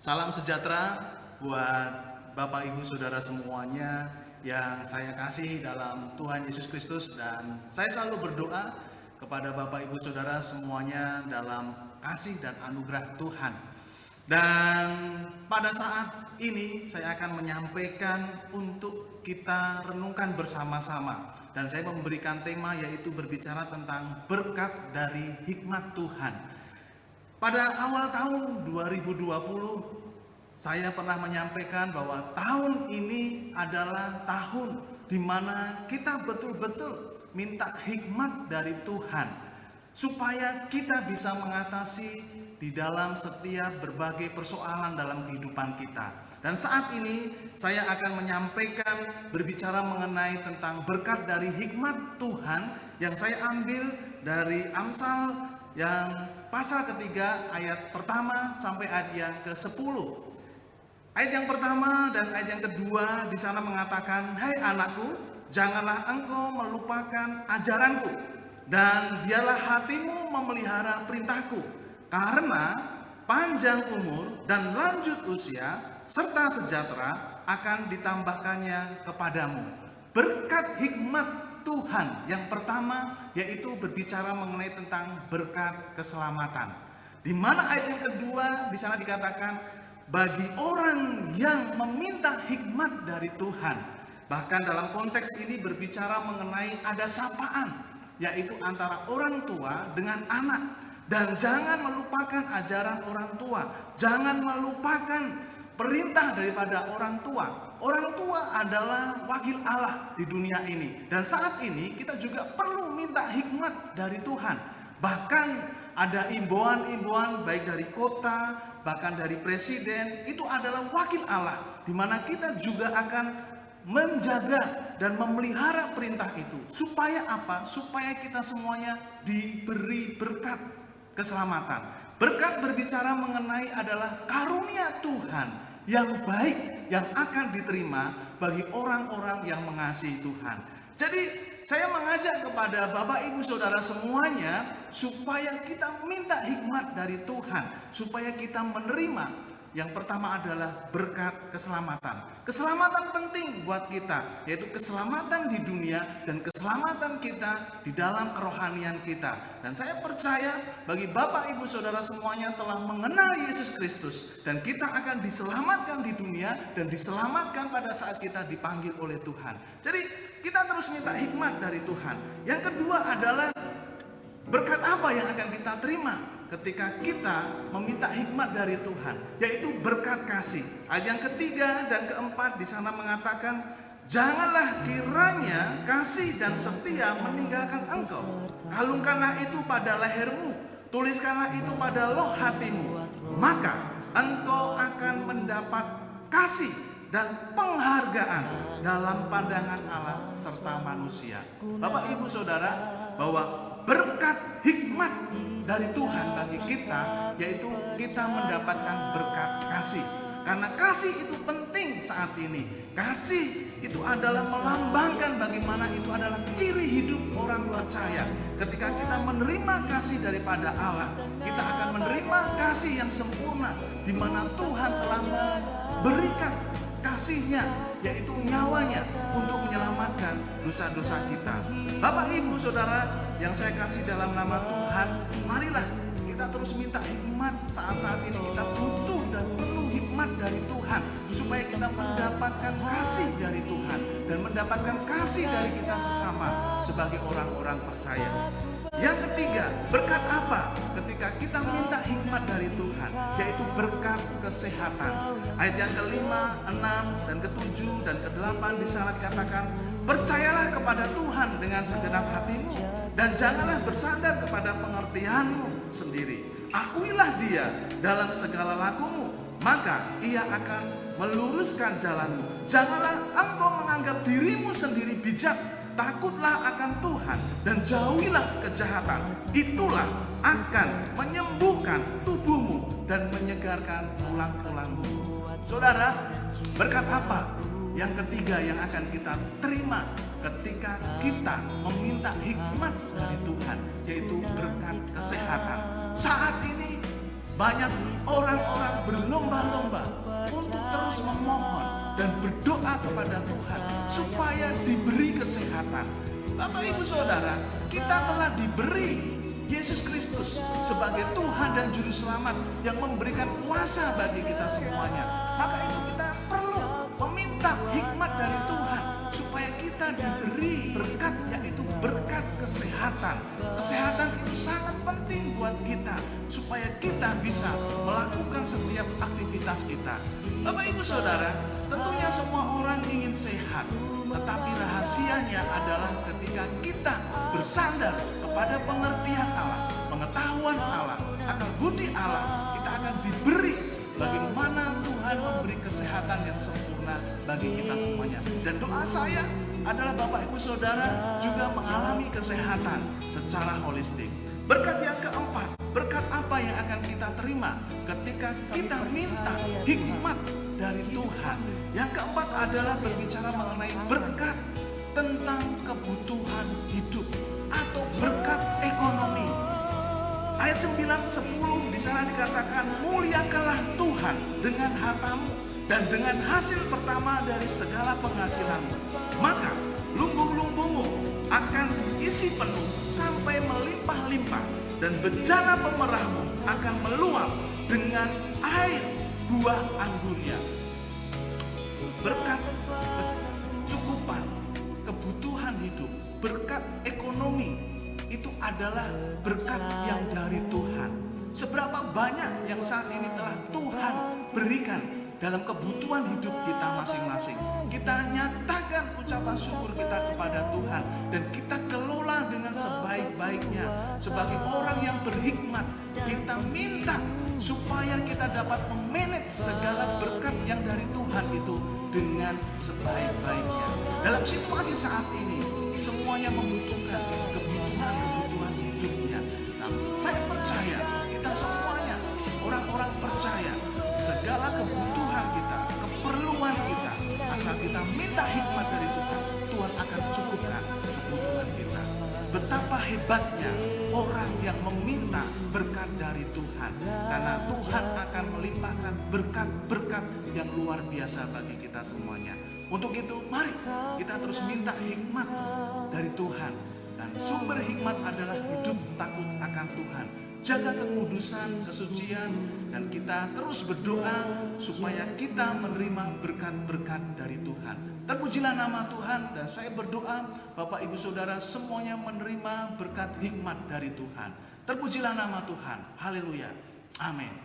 Salam sejahtera buat Bapak Ibu Saudara semuanya yang saya kasih dalam Tuhan Yesus Kristus, dan saya selalu berdoa kepada Bapak Ibu Saudara semuanya dalam kasih dan anugerah Tuhan. Dan pada saat ini saya akan menyampaikan untuk kita renungkan bersama-sama, dan saya memberikan tema yaitu berbicara tentang berkat dari hikmat Tuhan. Pada awal tahun 2020, saya pernah menyampaikan bahwa tahun ini adalah tahun di mana kita betul-betul minta hikmat dari Tuhan, supaya kita bisa mengatasi di dalam setiap berbagai persoalan dalam kehidupan kita. Dan saat ini saya akan menyampaikan berbicara mengenai tentang berkat dari hikmat Tuhan yang saya ambil dari Amsal yang pasal ketiga ayat pertama sampai ayat yang ke-10. Ayat yang pertama dan ayat yang kedua di sana mengatakan, "Hai anakku, janganlah engkau melupakan ajaranku, dan biarlah hatimu memelihara perintahku, karena panjang umur dan lanjut usia serta sejahtera akan ditambahkannya kepadamu." Berkat hikmat Tuhan yang pertama yaitu berbicara mengenai tentang berkat keselamatan. Di mana ayat yang kedua di sana dikatakan bagi orang yang meminta hikmat dari Tuhan. Bahkan dalam konteks ini berbicara mengenai ada sapaan, yaitu antara orang tua dengan anak. Dan jangan melupakan ajaran orang tua, jangan melupakan perintah daripada orang tua. Orang tua adalah wakil Allah di dunia ini. Dan saat ini kita juga perlu minta hikmat dari Tuhan. Bahkan ada imbauan-imbauan baik dari kota, bahkan dari presiden, itu adalah wakil Allah, di mana kita juga akan menjaga dan memelihara perintah itu. Supaya apa? Supaya kita semuanya diberi berkat keselamatan. Berkat berbicara mengenai adalah karunia Tuhan yang baik yang akan diterima bagi orang-orang yang mengasihi Tuhan. Jadi saya mengajak kepada Bapak Ibu Saudara semuanya supaya kita minta hikmat dari Tuhan, supaya kita menerima. Yang pertama adalah berkat keselamatan. Keselamatan penting buat kita, yaitu keselamatan di dunia dan keselamatan kita di dalam kerohanian kita. Dan saya percaya bagi Bapak Ibu Saudara semuanya telah mengenal Yesus Kristus, dan kita akan diselamatkan di dunia dan diselamatkan pada saat kita dipanggil oleh Tuhan. Jadi kita terus minta hikmat dari Tuhan. Yang kedua adalah berkat apa yang akan kita terima ketika kita meminta hikmat dari Tuhan, yaitu berkat kasih. Ayat yang ketiga dan keempat di sana mengatakan, "Janganlah kiranya kasih dan setia meninggalkan engkau. Kalungkanlah itu pada lehermu, tuliskanlah itu pada loh hatimu, maka engkau akan mendapat kasih dan penghargaan dalam pandangan Allah serta manusia." Bapak Ibu Saudara, bahwa berkat hikmat dari Tuhan bagi kita yaitu kita mendapatkan berkat kasih. Karena kasih itu penting saat ini. Kasih itu adalah melambangkan bagaimana itu adalah ciri hidup orang percaya. Ketika kita menerima kasih daripada Allah, kita akan menerima kasih yang sempurna, di mana Tuhan telah memberikan kasih-Nya, yaitu nyawanya untuk menyelamatkan dosa-dosa kita. Bapak Ibu Saudara yang saya kasih dalam nama Tuhan, marilah kita terus minta hikmat. Saat-saat ini kita butuh dan perlu hikmat dari Tuhan, supaya kita mendapatkan kasih dari Tuhan dan mendapatkan kasih dari kita sesama sebagai orang-orang percaya. Yang ketiga, berkat apa ketika kita minta hikmat dari Tuhan? Yaitu berkat kesehatan. Ayat yang kelima, enam, dan ketujuh, dan kedelapan di sana dikatakan, "Percayalah kepada Tuhan dengan segenap hatimu, dan janganlah bersandar kepada pengertianmu sendiri. Akuilah Dia dalam segala lakumu, maka Ia akan meluruskan jalanmu. Janganlah engkau menganggap dirimu sendiri bijak. Takutlah akan Tuhan dan jauhilah kejahatan. Itulah akan menyembuhkan tubuhmu dan menyegarkan tulang-tulangmu." Saudara, berkat apa yang ketiga yang akan kita terima ketika kita meminta hikmat dari Tuhan, yaitu berkat kesehatan. Saat ini banyak orang-orang berlomba-lomba dan berdoa kepada Tuhan supaya diberi kesehatan. Bapak Ibu Saudara, kita telah diberi Yesus Kristus sebagai Tuhan dan Juru Selamat yang memberikan kuasa bagi kita semuanya. Maka itu kita perlu meminta hikmat dari Tuhan supaya kita diberi berkat, yaitu berkat kesehatan. Kesehatan itu sangat penting buat kita supaya kita bisa melakukan setiap aktivitas kita. Bapak Ibu Saudara, tentunya semua orang ingin sehat, tetapi rahasianya adalah ketika kita bersandar kepada pengertian Allah, pengetahuan Allah, akal budi Allah, kita akan diberi bagaimana Tuhan memberi kesehatan yang sempurna bagi kita semuanya. Dan doa saya adalah Bapak Ibu Saudara juga mengalami kesehatan secara holistik. Berkat yang keempat, berkat apa yang akan kita terima ketika kita minta hikmat dari Tuhan? Yang keempat adalah berbicara mengenai berkat tentang kebutuhan hidup atau berkat ekonomi. Ayat 9-10 di sana dikatakan, muliakanlah Tuhan dengan hartamu dan dengan hasil pertama dari segala penghasilanmu. Maka lumbung-lumbungmu akan diisi penuh sampai melimpah-limpah, dan bejana pemerahmu akan meluap dengan air buah anggurnya. Berkat kecukupan, kebutuhan hidup, berkat ekonomi itu adalah berkat yang dari Tuhan. Seberapa banyak yang saat ini telah Tuhan berikan dalam kebutuhan hidup kita masing-masing. Kita nyatakan ucapan syukur kita kepada Tuhan dan kita kelola dengan sebaik-baiknya. Sebagai orang yang berhikmat, kita minta supaya kita dapat memanage segala berkat yang dari Tuhan itu dengan sebaik-baiknya. Dalam situasi saat ini, semuanya membutuhkan kebutuhan hidupnya. Nah, saya percaya kita semuanya orang-orang percaya segala kebutuhan kita, keperluan kita, asal kita minta hikmat dari Tuhan, Tuhan akan cukupkan kebutuhan kita. Betapa hebatnya orang yang meminta berkat dari Tuhan, karena Tuhan akan melimpahkan berkat-berkat yang luar biasa bagi kita semuanya. Untuk itu mari kita terus minta hikmat dari Tuhan, dan sumber hikmat adalah hidup takut akan Tuhan, jaga kekudusan, kesucian, dan kita terus berdoa supaya kita menerima berkat-berkat dari Tuhan. Terpujilah nama Tuhan, dan saya berdoa Bapak Ibu Saudara semuanya menerima berkat hikmat dari Tuhan. Terpujilah nama Tuhan. Haleluya. Amin.